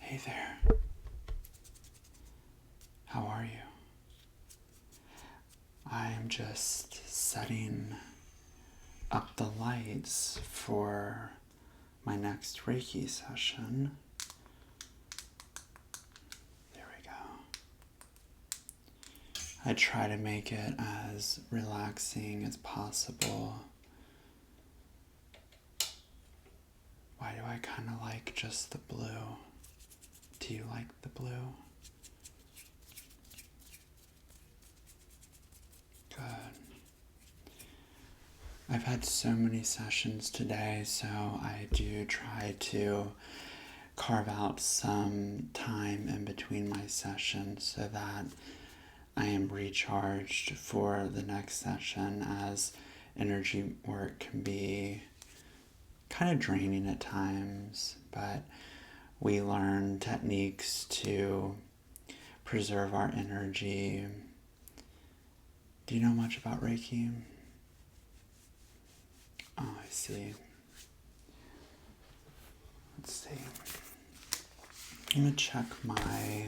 Hey there. How are you? I am just setting up the lights for my next Reiki session. There we go. I try to make it as relaxing as possible. Why do I kind of like just the blue? Do you like the blue? Good. I've had so many sessions today, so I do try to carve out some time in between my sessions so that I am recharged for the next session, as energy work can be kind of draining at times, but we learn techniques to preserve our energy. Do you know much about Reiki? Oh, I see. Let's see. I'm going to check my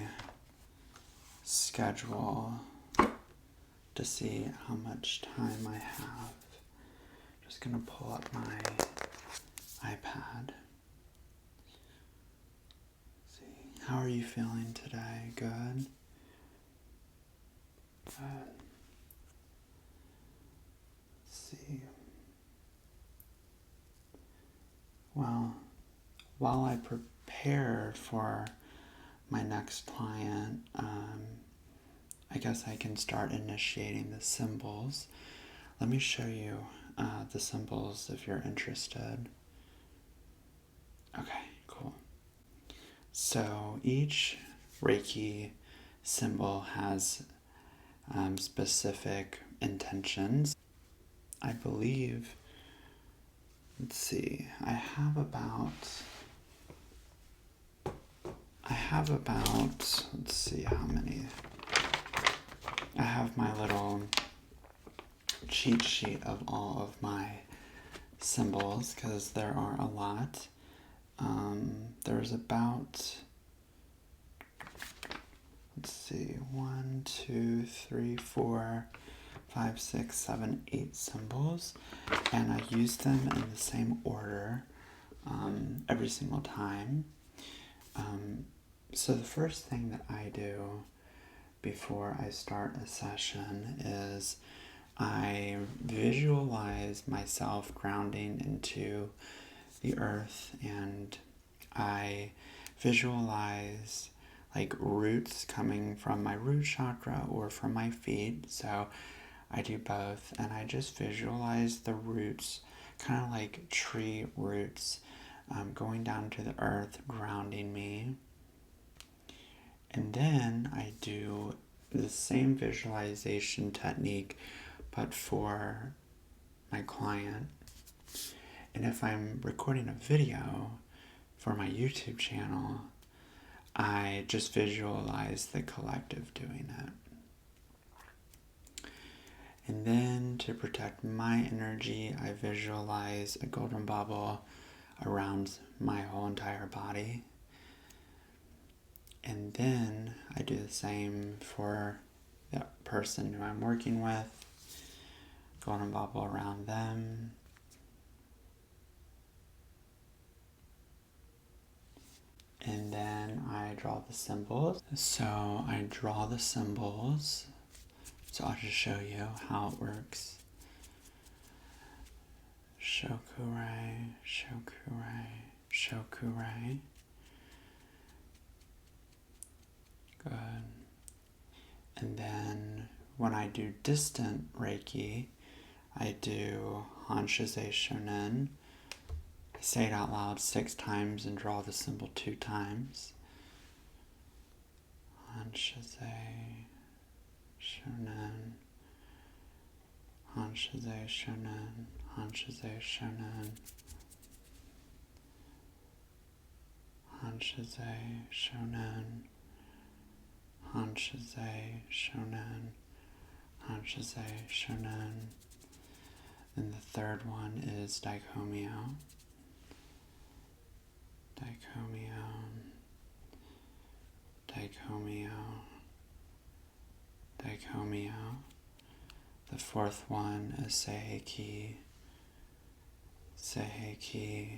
schedule to see how much time I have. Just going to pull up my iPad. See. How are you feeling today? Good? Good. Let's see. Well, while I prepare for my next client, I guess I can start initiating the symbols. Let me show you the symbols if you're interested. Okay, cool. So each Reiki symbol has specific intentions. I believe, let's see, I have about, let's see how many. I have my little cheat sheet of all of my symbols because there are a lot. There's about, let's see, 1, 2, 3, 4, 5, 6, 7, 8 symbols, and I use them in the same order every single time. So the first thing that I do before I start a session is I visualize myself grounding into the earth, and I visualize like roots coming from my root chakra or from my feet. So I do both, and I just visualize the roots, kind of like tree roots, going down to the earth, grounding me. And then I do the same visualization technique, but for my client. And if I'm recording a video for my YouTube channel, I just visualize the collective doing it. And then to protect my energy, I visualize a golden bubble around my whole entire body. And then I do the same for the person who I'm working with, golden bubble around them. And then I draw the symbols. So I draw the symbols. So I'll just show you how it works. Shokurai, shokurai, shokurai. Good. And then when I do distant Reiki, I do Hanshize Shonen. I say it out loud 6 times and draw the symbol 2 times. Hanshize Shonen, Hanshize Shonen, Hanshize Shonen, Hanshize Shonen, Hanshize Shonen, Hanshize Shonen. And the third one is Daikomyo. Daikomyo. fourth one is Seiki, Seiki,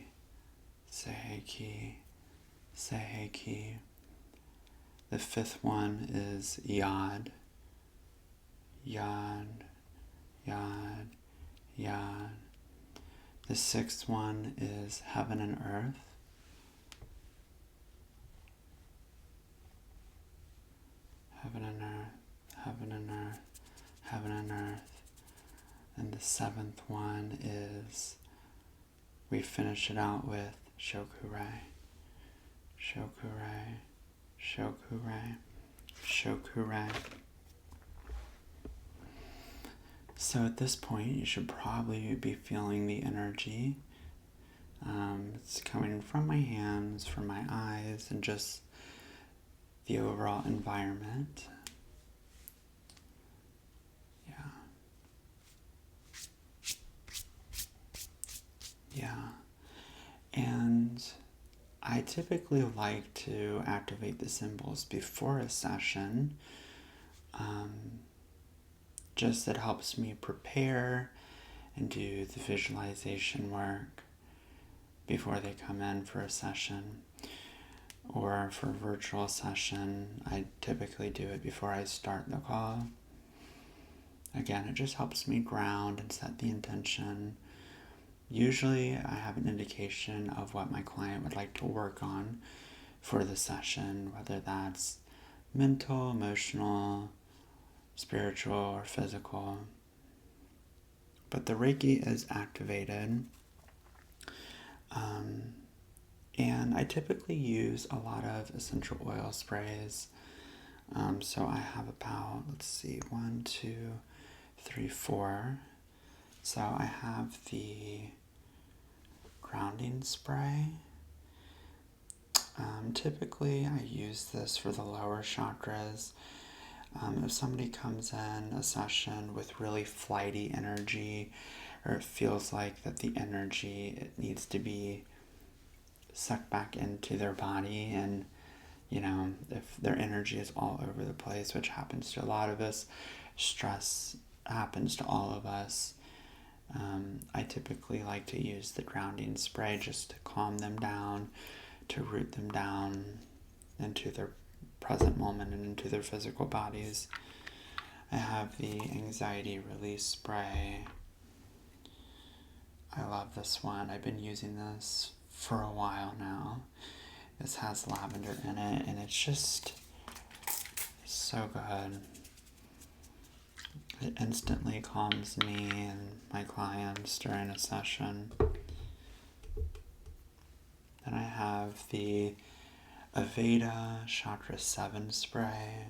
Seiki, Seiki. The fifth one is Yod, Yod, Yod, Yod. The sixth one is Heaven and Earth. Heaven and Earth, Heaven and Earth, Heaven and Earth. And the seventh one is, we finish it out with Shokurei, Shokurei, Shokurei, Shokurei. So at this point, you should probably be feeling the energy. It's coming from my hands, from my eyes, and just the overall environment. Yeah. Yeah. And I typically like to activate the symbols before a session. Just that helps me prepare and do the visualization work before they come in for a session. Or for a virtual session, I typically do it before I start the call. Again, it just helps me ground and set the intention. Usually I have an indication of what my client would like to work on for the session, whether that's mental, emotional, spiritual, or physical. But the Reiki is activated. And I typically use a lot of essential oil sprays. So I have about, 1, 2, 3, 4. So I have the grounding spray. Typically I use this for the lower chakras. If somebody comes in a session with really flighty energy, or it feels like that the energy, it needs to be sucked back into their body, and if their energy is all over the place, which happens to a lot of us, stress happens to all of us, I typically like to use the grounding spray just to calm them down, to root them down into their present moment and into their physical bodies. I have the anxiety release spray. I love this one. I've been using this for a while now. This has lavender in it, and it's just so good. It instantly calms me and my clients during a session. Then I have the Aveda Chakra 7 spray.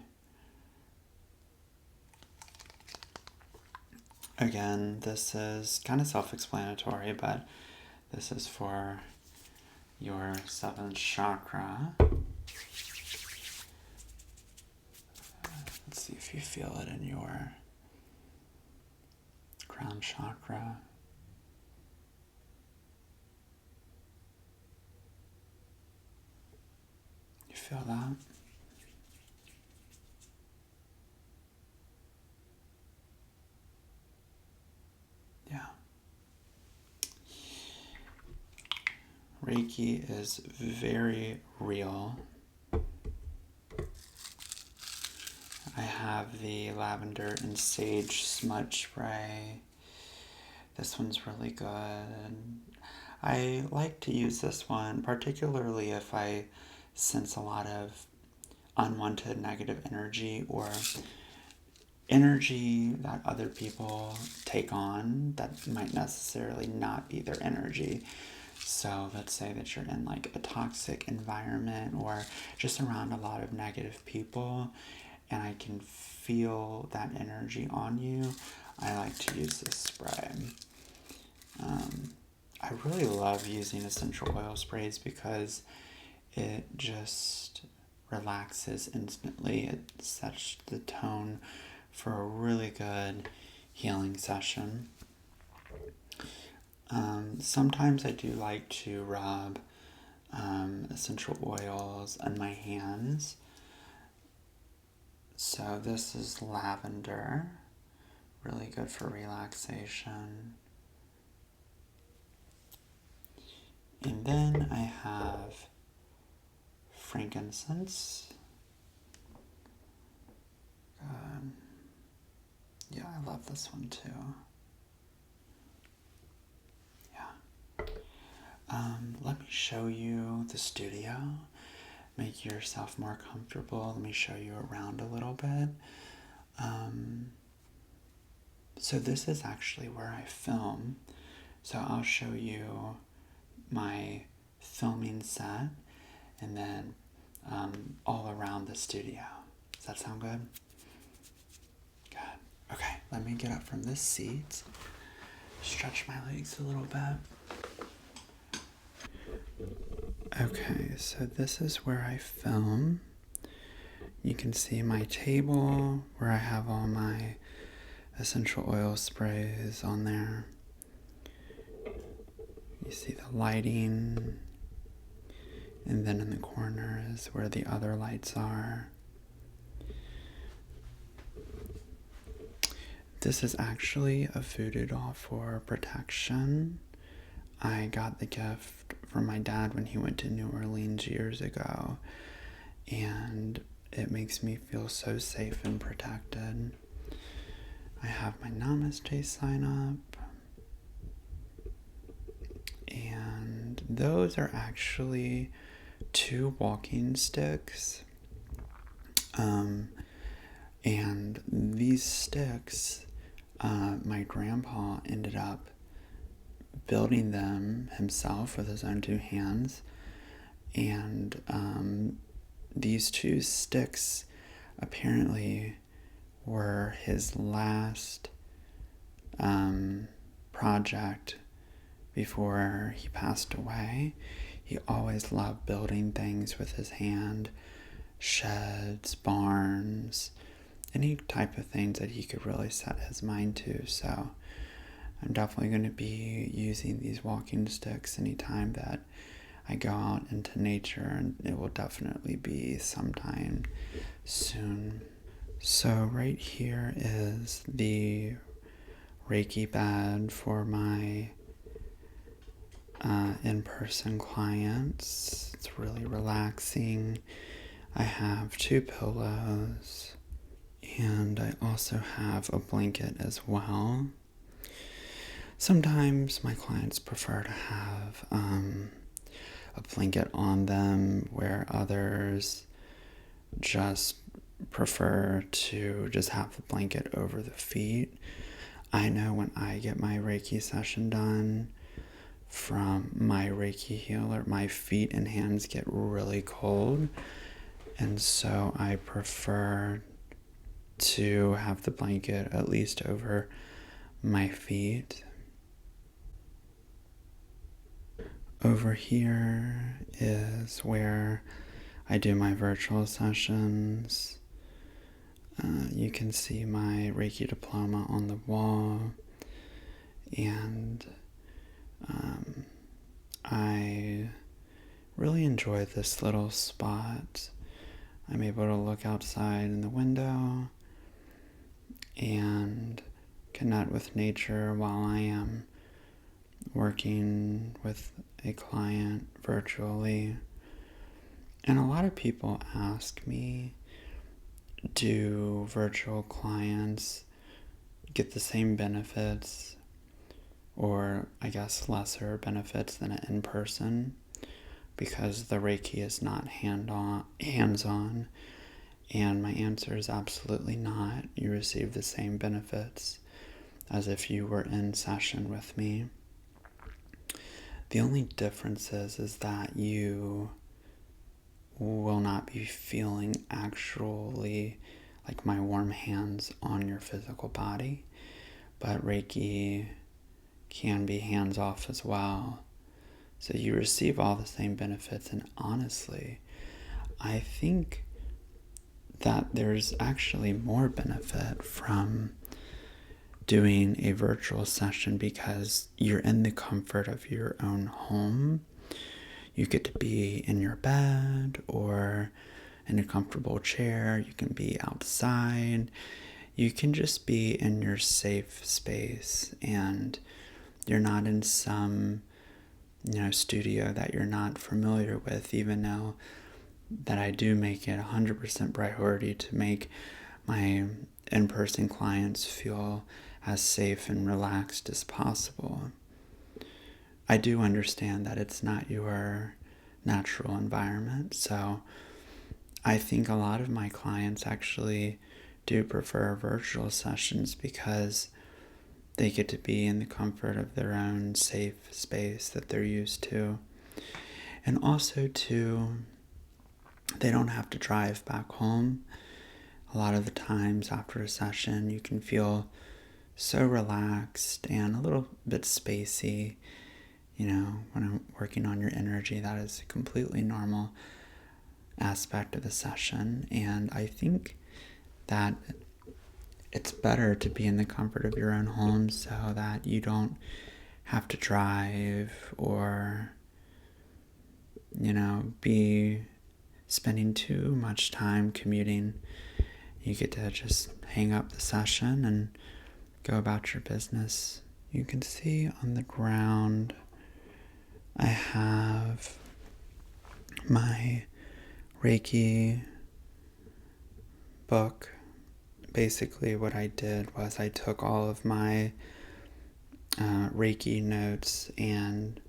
Again, this is kind of self-explanatory, but this is for your 7th chakra. Let's see if you feel it in your crown chakra. You feel that? Yeah. Reiki is very real. I have the lavender and sage smudge spray. This one's really good. I like to use this one, particularly if I sense a lot of unwanted negative energy, or energy that other people take on that might necessarily not be their energy. So let's say that you're in like a toxic environment or just around a lot of negative people, and I can feel that energy on you. I like to use this spray. I really love using essential oil sprays because it just relaxes instantly. It sets the tone for a really good healing session. Sometimes I do like to rub essential oils on my hands. So this is lavender, Really good for relaxation. And then I have frankincense. Yeah, I love this one too. Yeah. Let me show you the studio. Make yourself more comfortable. Let me show you around a little bit. So this is actually where I film. So I'll show you my filming set and then all around the studio. Does that sound good? Good. Okay, let me get up from this seat. Stretch my legs a little bit. Okay, so this is where I film. You can see my table where I have all my essential oil sprays on there. You see the lighting, and then in the corner is where the other lights are. This is actually a voodoo doll for protection. I got the gift from my dad when he went to New Orleans years ago, and it makes me feel so safe and protected. I have my namaste sign up, and those are actually 2 walking sticks. And these sticks, my grandpa ended up building them himself with his own 2 hands. And these 2 sticks apparently were his last project before he passed away. He always loved building things with his hand, sheds, barns, any type of things that he could really set his mind to. So I'm definitely going to be using these walking sticks anytime that I go out into nature, and it will definitely be sometime soon. So right here is the Reiki bed for my in-person clients. It's really relaxing. I have 2 pillows, and I also have a blanket as well. Sometimes my clients prefer to have a blanket on them, where others just prefer to just have the blanket over the feet. I know when I get my Reiki session done from my Reiki healer, my feet and hands get really cold, and so I prefer to have the blanket at least over my feet. Over here is where I do my virtual sessions. You can see my Reiki diploma on the wall, and I really enjoy this little spot. I'm able to look outside in the window and connect with nature while I am working with a client virtually. And a lot of people ask me, do virtual clients get the same benefits, or I guess lesser benefits, than an in-person, because the Reiki is not hands-on? And my answer is absolutely not. You receive the same benefits as if you were in session with me. The only difference is that you will not be feeling actually like my warm hands on your physical body, but Reiki can be hands off as well. So you receive all the same benefits, and honestly, I think that there's actually more benefit from doing a virtual session because you're in the comfort of your own home. You get to be in your bed or in a comfortable chair. You can be outside. you can just be in your safe space and you're not in some, studio that you're not familiar with, even though that I do make it 100% priority to make my in-person clients feel as safe and relaxed as possible. I do understand that it's not your natural environment, so I think a lot of my clients actually do prefer virtual sessions because they get to be in the comfort of their own safe space that they're used to. And also, too, they don't have to drive back home. A lot of the times after a session, you can feel so relaxed and a little bit spacey. When I'm working on your energy, that is a completely normal aspect of the session. And I think that it's better to be in the comfort of your own home so that you don't have to drive or, be spending too much time commuting. You get to just hang up the session and go about your business. You can see on the ground I have my Reiki book. Basically what I did was I took all of my Reiki notes and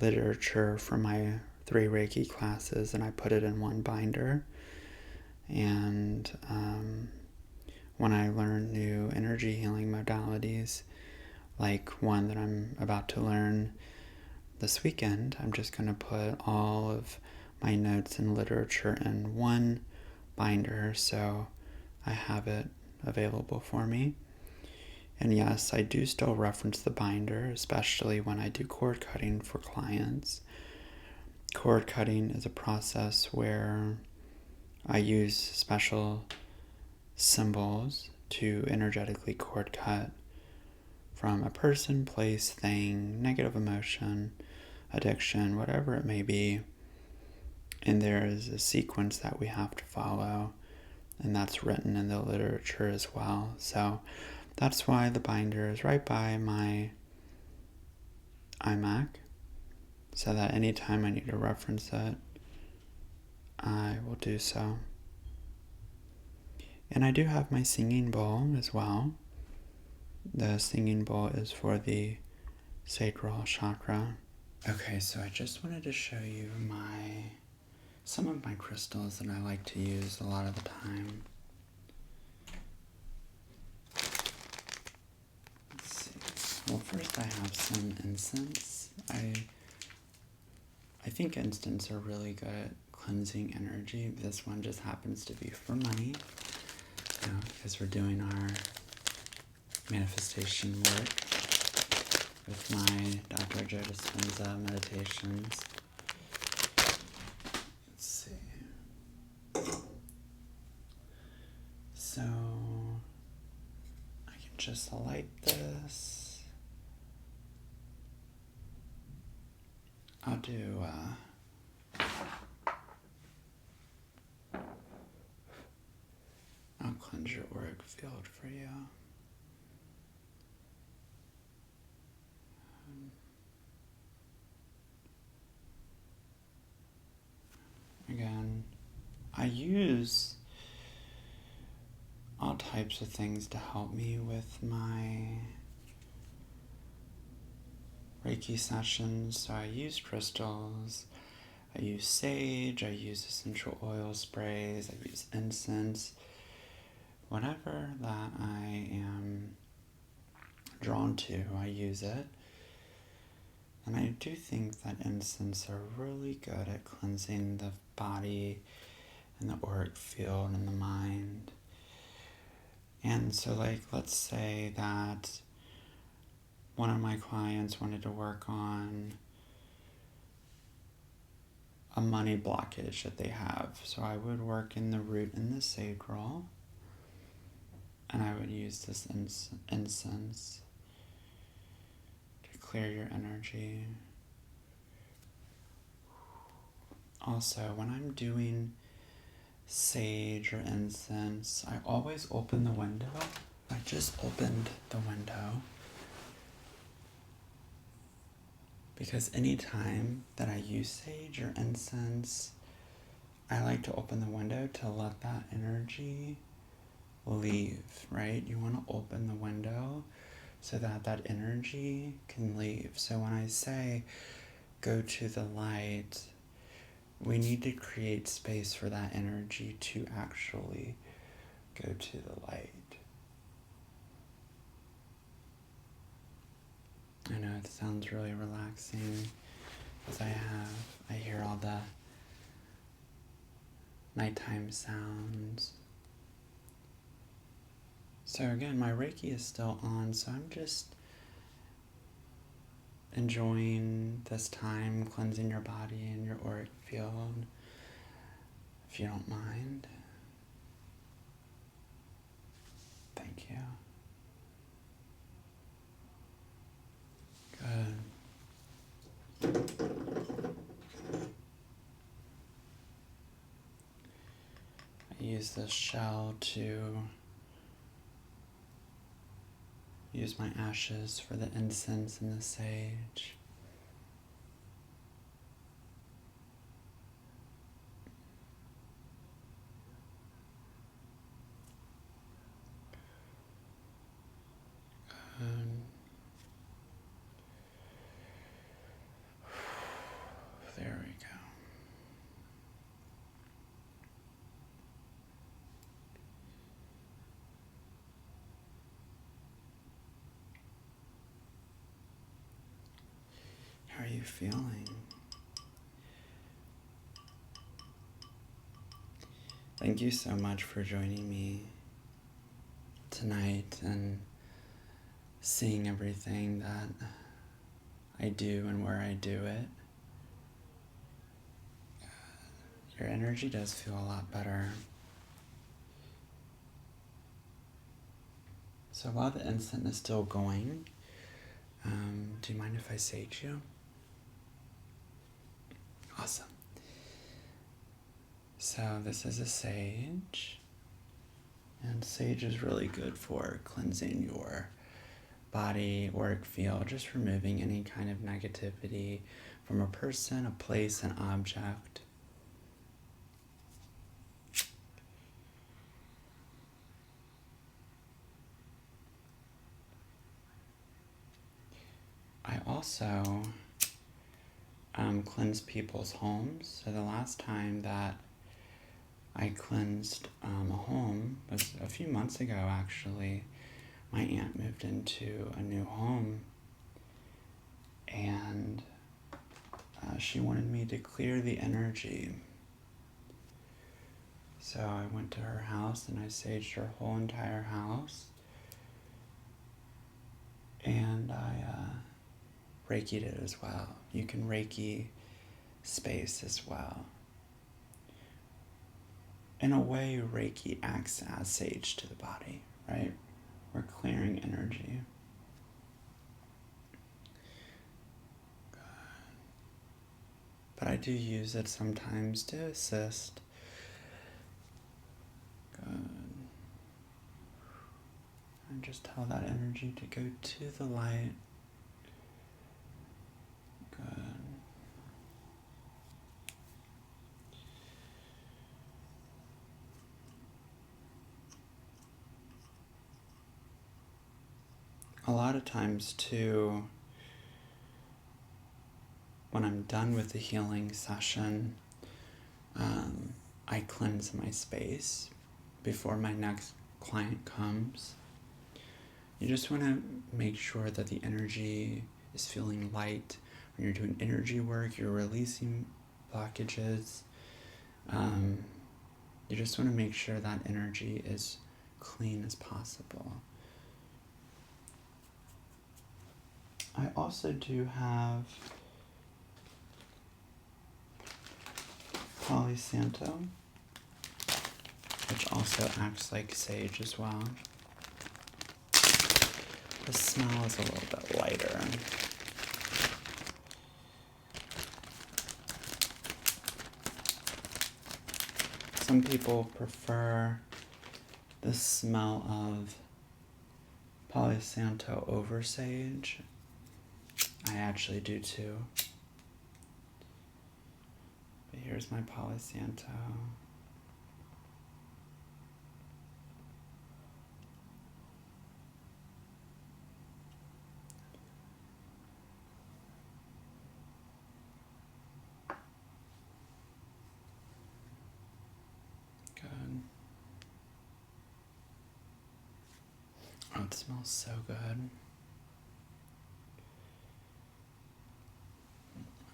literature from my 3 Reiki classes and I put it in one binder. And when I learn new energy healing modalities, like one that I'm about to learn this weekend, I'm just going to put all of my notes and literature in one binder so I have it available for me. And yes, I do still reference the binder, especially when I do cord cutting for clients. Cord cutting is a process where I use special symbols to energetically cord cut from a person, place, thing, negative emotion, addiction, whatever it may be. And there is a sequence that we have to follow, and that's written in the literature as well. So that's why the binder is right by my iMac, so that anytime I need to reference it, I will do so. And I do have my singing bowl as well. The singing bowl is for the sacral chakra. Okay, so I just wanted to show you some of my crystals that I like to use a lot of the time. Let's see. Well, first I have some incense. I think incense are really good at cleansing energy. This one just happens to be for money, because we're doing our manifestation work with my Dr. Joe Dispenza meditations. Let's see. So I can just light this. I'll do I'll cleanse your auric field for you. Again, I use all types of things to help me with my Reiki sessions. So I use crystals, I use sage, I use essential oil sprays, I use incense. Whatever that I am drawn to, I use it. And I do think that incense are really good at cleansing the body and the auric field and the mind. And so, let's say that one of my clients wanted to work on a money blockage that they have. So I would work in the root and the sacral, and I would use this incense to clear your energy. Also, when I'm doing sage or incense, I always open the window. I just opened the window because anytime that I use sage or incense, I like to open the window to let that energy leave, right? You want to open the window so that that energy can leave. So when I say go to the light, we need to create space for that energy to actually go to the light. I know it sounds really relaxing because I hear all the nighttime sounds. So again, my Reiki is still on, so I'm just enjoying this time, cleansing your body and your auric field, if you don't mind. Thank you. Good. I use this shell to use my ashes for the incense and the sage. There we go. How are you feeling? Thank you so much for joining me tonight and seeing everything that I do and where I do it. Your energy does feel a lot better. So while the incense is still going, do you mind if I sage you? Awesome. So this is a sage, and sage is really good for cleansing your body, auric field, just removing any kind of negativity from a person, a place, an object. I also cleanse people's homes. So the last time that I cleansed a home was a few months ago, actually. My aunt moved into a new home, and she wanted me to clear the energy. So I went to her house and I saged her whole entire house, and I Reiki'd it as well. You can Reiki space as well. In a way, Reiki acts as sage to the body, right? We're clearing energy. Good. But I do use it sometimes to assist. Good. And just tell that energy to go to the light. Good. A lot of times too, when I'm done with the healing session, I cleanse my space before my next client comes. You just want to make sure that the energy is feeling light. When you're doing energy work, you're releasing blockages. You just want to make sure that energy is clean as possible. I also do have Palo Santo, which also acts like sage as well. The smell is a little bit lighter. Some people prefer the smell of Palo Santo over sage. I actually do too. But here's my Palo Santo. Good. Oh, it smells so good.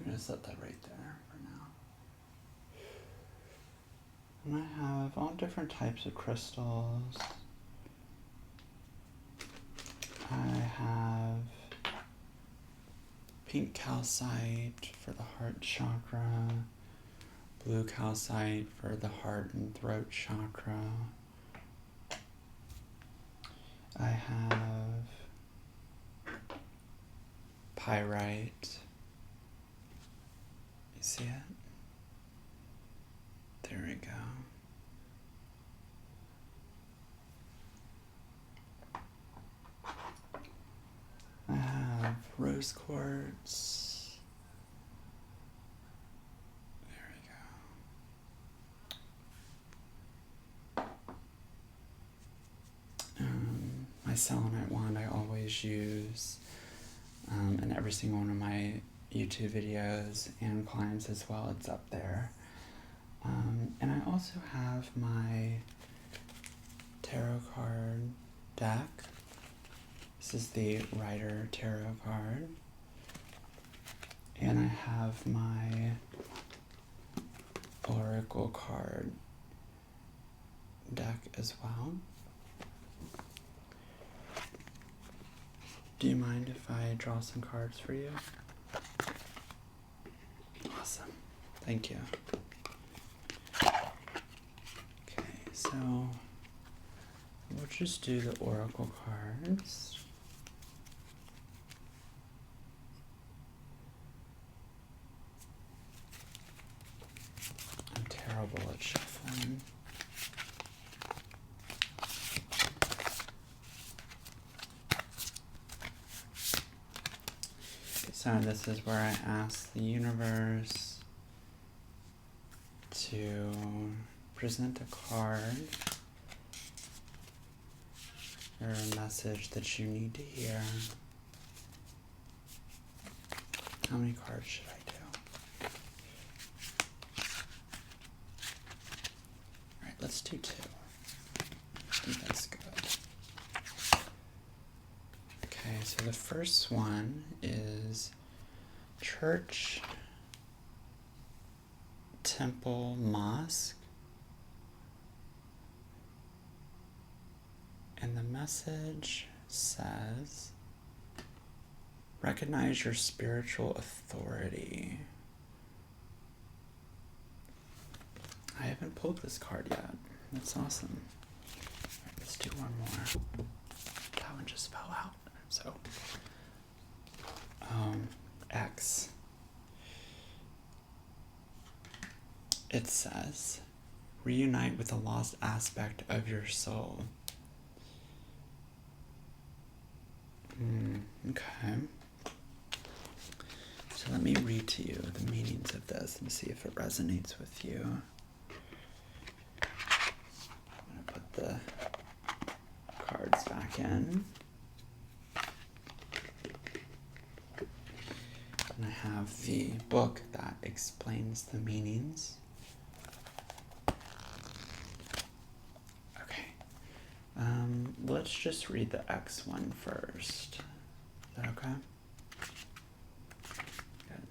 I'm going to set that right there for now. And I have all different types of crystals. I have pink calcite for the heart chakra, blue calcite for the heart and throat chakra. I have pyrite. You see it? There we go. I have rose quartz. There we go. My selenite wand I always use in every single one of my YouTube videos and clients as well. It's up there. And I also have my tarot card deck. This is the Rider Tarot card. And I have my Oracle card deck as well. Do you mind if I draw some cards for you? Awesome. Thank you. Okay, so we'll just do the Oracle cards. I'm terrible at shuffling. So this is where I ask the universe to present a card or a message that you need to hear. How many cards should I do? Alright, let's do 2. I think that's good. Okay, so the first one is church, temple, mosque. And the message says, recognize your spiritual authority. I haven't pulled this card yet. That's awesome. All right, let's do one more. That one just fell out. So, X. It says, reunite with the lost aspect of your soul. Okay. So let me read to you the meanings of this and see if it resonates with you. I'm going to put the cards back in. And I have the book that explains the meanings. Okay. Let's just read the X one first. Is that okay? Good.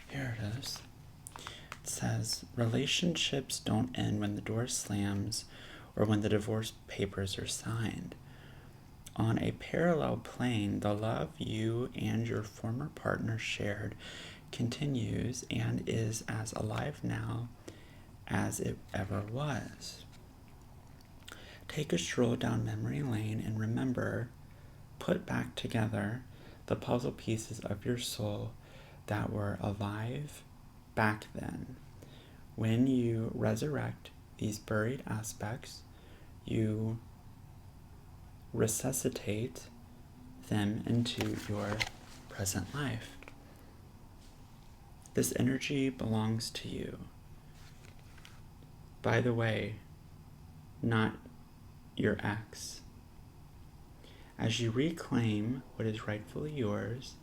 Here it is. It says, relationships don't end when the door slams or when the divorce papers are signed. On a parallel plane, the love you and your former partner shared continues and is as alive now as it ever was. Take a stroll down memory lane and remember, put back together the puzzle pieces of your soul that were alive back then. When you resurrect these buried aspects, you resuscitate them into your present life. This energy belongs to you. By the way, not your ex. As you reclaim what is rightfully yours,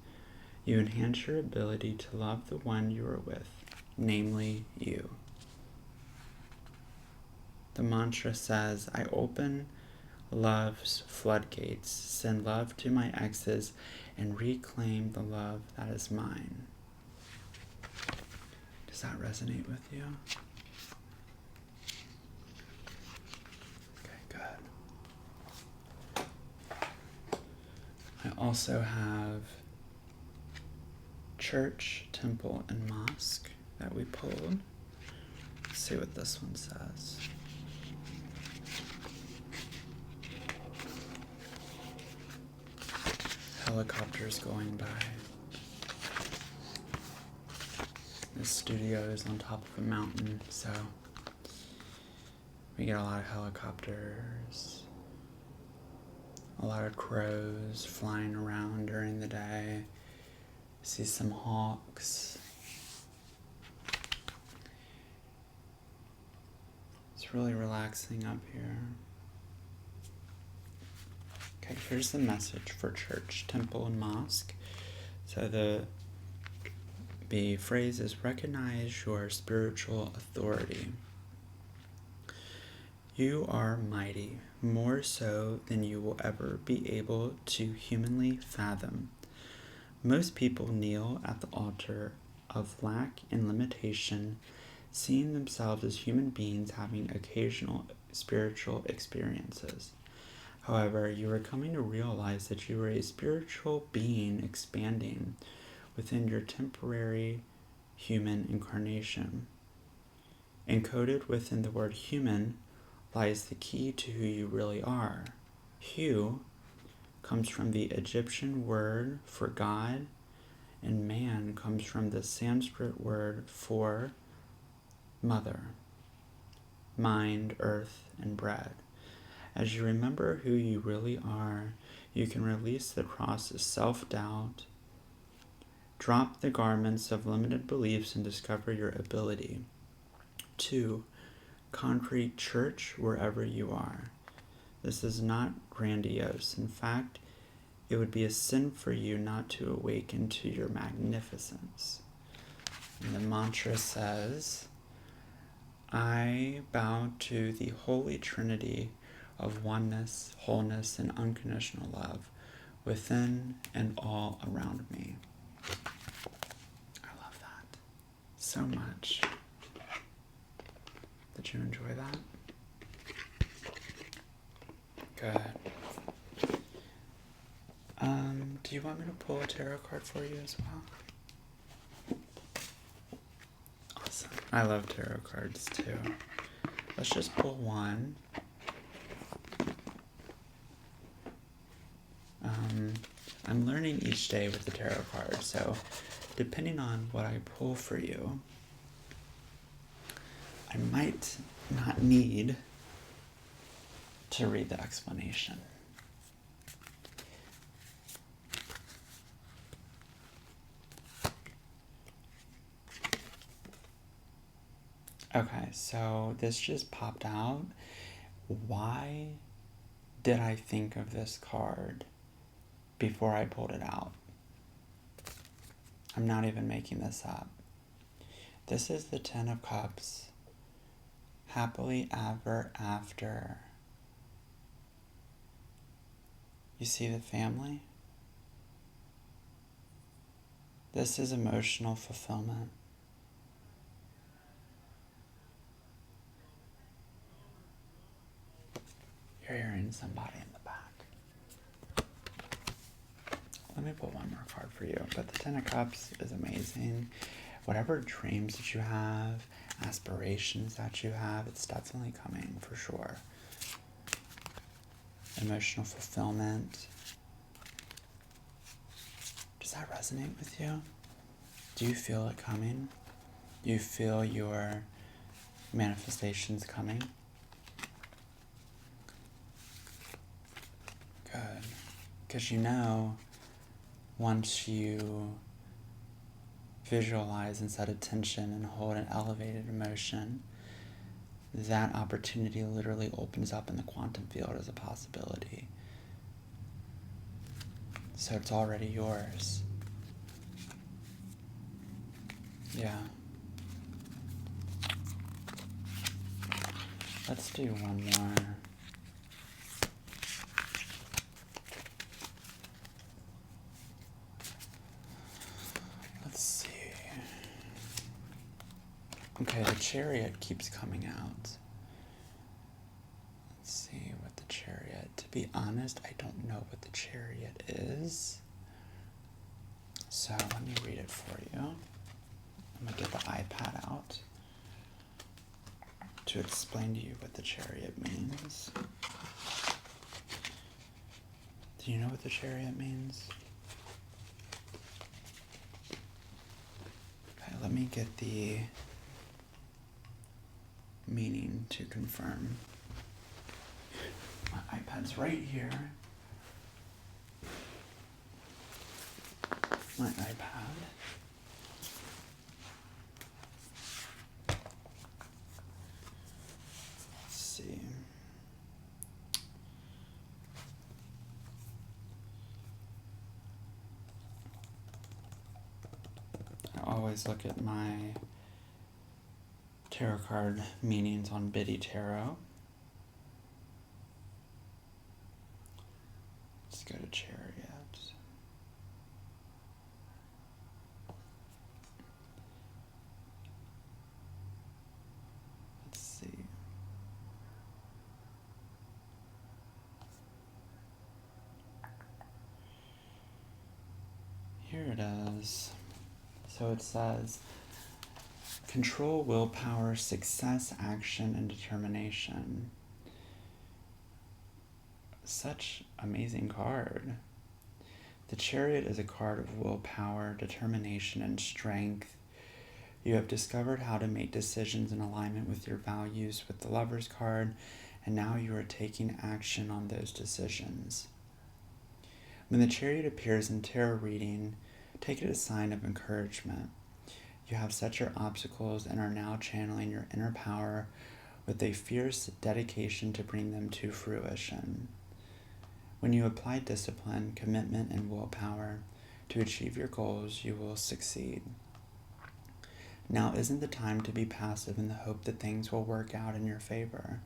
you enhance your ability to love the one you are with, namely you. The mantra says, I open love's floodgates, send love to my exes, and reclaim the love that is mine. Does that resonate with you? Okay, good. I also have church, temple, and mosque that we pulled. Let's see what this one says. Helicopters going by. This studio is on top of a mountain, so we get a lot of helicopters, a lot of crows flying around during the day. See some hawks. It's really relaxing up here. Okay, here's the message for church, temple, and mosque. So the phrase is, recognize your spiritual authority. You are mighty, more so than you will ever be able to humanly fathom. Most people kneel at the altar of lack and limitation, seeing themselves as human beings having occasional spiritual experiences. However, you are coming to realize that you are a spiritual being expanding within your temporary human incarnation. Encoded within the word human lies the key to who you really are. Hu comes from the Egyptian word for God, and man comes from the Sanskrit word for mother, mind, earth, and bread. As you remember who you really are, you can release the cross of self-doubt, drop the garments of limited beliefs, and discover your ability to concrete church wherever you are. This is not grandiose. In fact, it would be a sin for you not to awaken to your magnificence. And the mantra says, I bow to the Holy Trinity of oneness, wholeness, and unconditional love within and all around me. I love that so much. Did you enjoy that? Good. Do you want me to pull a tarot card for you as well? Awesome. I love tarot cards too. Let's just pull one. I'm learning each day with the tarot card, so depending on what I pull for you, I might not need to read the explanation. Okay, so this just popped out. Why did I think of this card before I pulled it out? I'm not even making this up. This is the Ten of Cups. Happily ever after. You see the family? This is emotional fulfillment. You're hearing somebody in the back. Let me pull one more card for you. But the Ten of Cups is amazing. whatever dreams that you have, aspirations that you have, it's definitely coming for sure. Emotional fulfillment. Does that resonate with you? Do you feel it coming? Do you feel your manifestations coming? Good. Because you know, once you visualize and set attention and hold an elevated emotion, that opportunity literally opens up in the quantum field as a possibility. So it's already yours. Yeah. Let's do one more. Let's see. Okay, the Chariot keeps coming out. Let's see what the Chariot. To be honest, I don't know what the Chariot is. So let me read it for you. I'm going to get the iPad out to explain to you what the Chariot means. Do you know what the Chariot means? Okay, let me get the meaning to confirm. My iPad's right here. My iPad. Let's see. I always look at my tarot card meanings on Biddy Tarot. Let's go to Chariot. Let's see. Here it is. So it says, control, willpower, success, action, and determination. Such amazing card. The Chariot is a card of willpower, determination, and strength. You have discovered how to make decisions in alignment with your values with the Lover's card, and now you are taking action on those decisions. When the Chariot appears in tarot reading, take it as a sign of encouragement. You have set your obstacles and are now channeling your inner power with a fierce dedication to bring them to fruition. When you apply discipline, commitment, and willpower to achieve your goals, you will succeed. Now isn't the time to be passive in the hope that things will work out in your favor.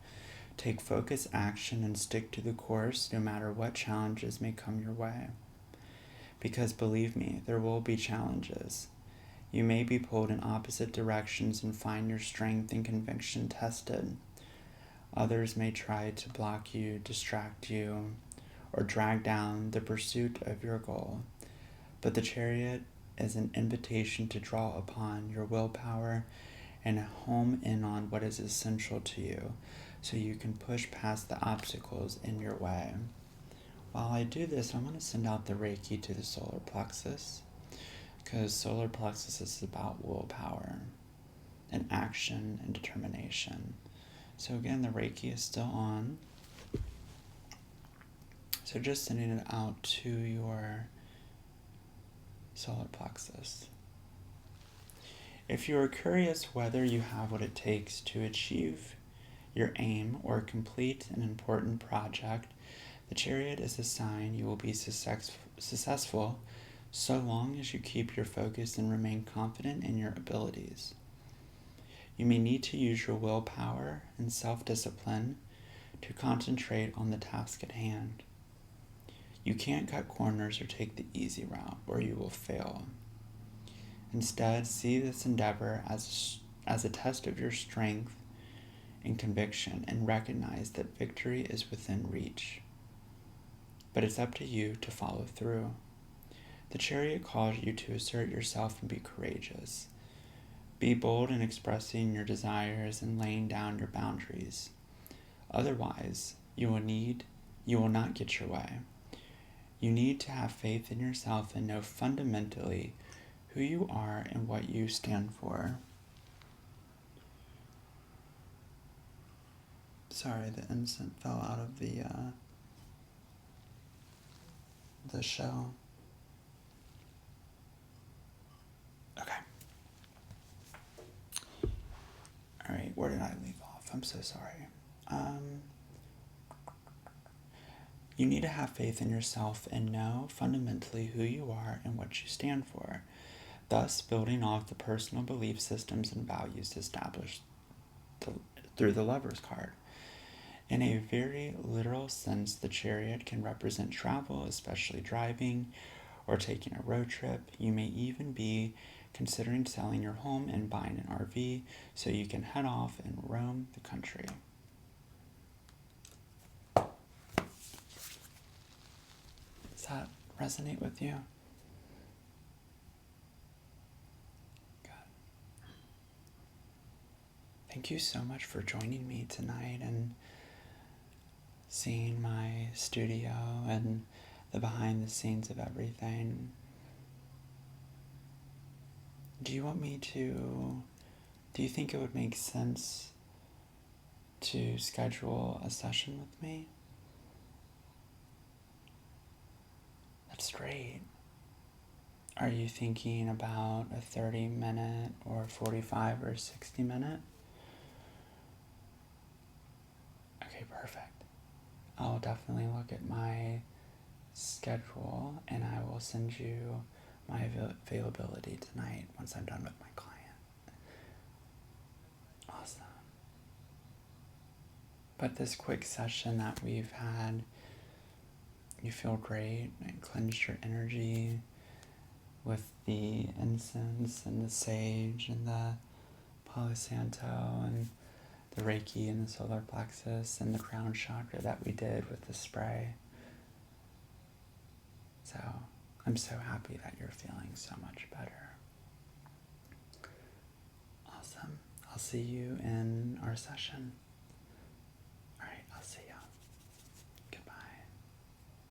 Take focused action and stick to the course no matter what challenges may come your way. Because believe me, there will be challenges. You may be pulled in opposite directions and find your strength and conviction tested. Others may try to block you, distract you, or drag down the pursuit of your goal. But the Chariot is an invitation to draw upon your willpower and home in on what is essential to you so you can push past the obstacles in your way. While I do this, I want to send out the Reiki to the solar plexus, because solar plexus is about willpower and action and determination. So again, the Reiki is still on. So just sending it out to your solar plexus. If you are curious whether you have what it takes to achieve your aim or complete an important project, the Chariot is a sign you will be successful so long as you keep your focus and remain confident in your abilities. You may need to use your willpower and self-discipline to concentrate on the task at hand. You can't cut corners or take the easy route, or you will fail. Instead, see this endeavor as a test of your strength and conviction, and recognize that victory is within reach. But it's up to you to follow through. The Chariot calls you to assert yourself and be courageous. Be bold in expressing your desires and laying down your boundaries. Otherwise, you will not get your way. You need to have faith in yourself and know fundamentally who you are and what you stand for. Sorry, the incense fell out of the shell. Okay. All right, where did I leave off? I'm so sorry. You need to have faith in yourself and know fundamentally who you are and what you stand for, thus building off the personal belief systems and values established through the Lover's card. In a very literal sense, the Chariot can represent travel, especially driving or taking a road trip. You may even be considering selling your home and buying an RV so you can head off and roam the country. Does that resonate with you? Good. Thank you so much for joining me tonight and seeing my studio and the behind the scenes of everything. Do you think it would make sense to schedule a session with me? That's great. Are you thinking about a 30-minute or 45 or 60-minute? Okay, perfect. I'll definitely look at my schedule and I will send you my availability tonight once I'm done with my client. Awesome. But this quick session that we've had, you feel great. It cleansed your energy with the incense and the sage and the Palo Santo and the Reiki and the solar plexus and the crown chakra that we did with the spray. So I'm so happy that you're feeling so much better. Awesome. I'll see you in our session.